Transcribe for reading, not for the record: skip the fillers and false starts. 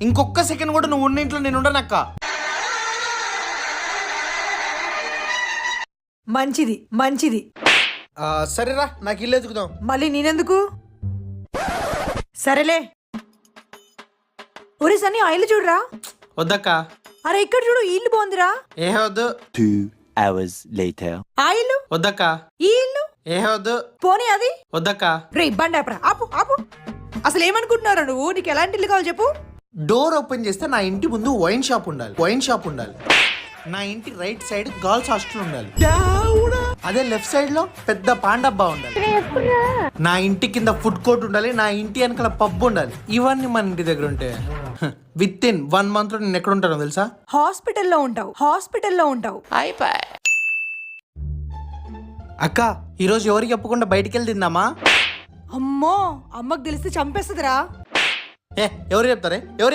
ఇంకొక సెకండ్ కూడా నువ్వు ఉన్న ఇంట్లో నేను ఉండనక్క. మంచిది మంచిది. సరేరా, నాకు ఇల్లు ఎదుగుదాం. మళ్ళీ నేనెందుకు? సరేలే. ఒరే సన్నీ ఆయిల్ చూడరా. వద్దక్క. అరే ఇక్కడ చూడు, ఈ ఇల్లు బాగుందిరా. ఏ వద్దు. 2 hours later. ఆ ఇల్లు, వద్దక్క. ఈ ఇల్లు, ఏ వద్దు. పోనీ అది. వద్దక్క. రే ఇబ్బంది ఆపరా, ఆపు ఆపు. అసలు ఏమనుకుంటున్నారా నువ్వు? నీకు ఎలాంటి ఇల్లు కావాలి చెప్పు. డోర్ ఓపెన్ చేస్తే నా ఇంటి ముందు వైన్ షాప్ ఉండాలి. వైన్ షాప్ ఉండాలి. నా ఇంటి రైట్ సైడ్ గర్ల్స్ హాస్టల్ ఉండాలి. అదే లెఫ్ట్ సైడ్ లో పెద్ద పాండబ్బా ఉండాలి. నా ఇంటి కింద ఫుడ్ కోర్ట్ ఉండాలి. నా ఇంటి వెనకాల పబ్ ఉండాలి. ఇవన్నీ మన ఇంటి దగ్గర ఉంటే విత్ ఇన్ 1 month లో నేను ఎక్కడ ఉంటానో తెలుసా? హాస్పిటల్లో ఉంటావు, హాస్పిటల్లో ఉంటావు. అక్క, ఈరోజు ఎవరికి చెప్పకుండా బయటికి వెళ్ళి తిందామా? అమ్మో, అమ్మకు తెలిస్తే చంపేస్తుందిరా. ఎవరు చెప్తారే? ఎవరు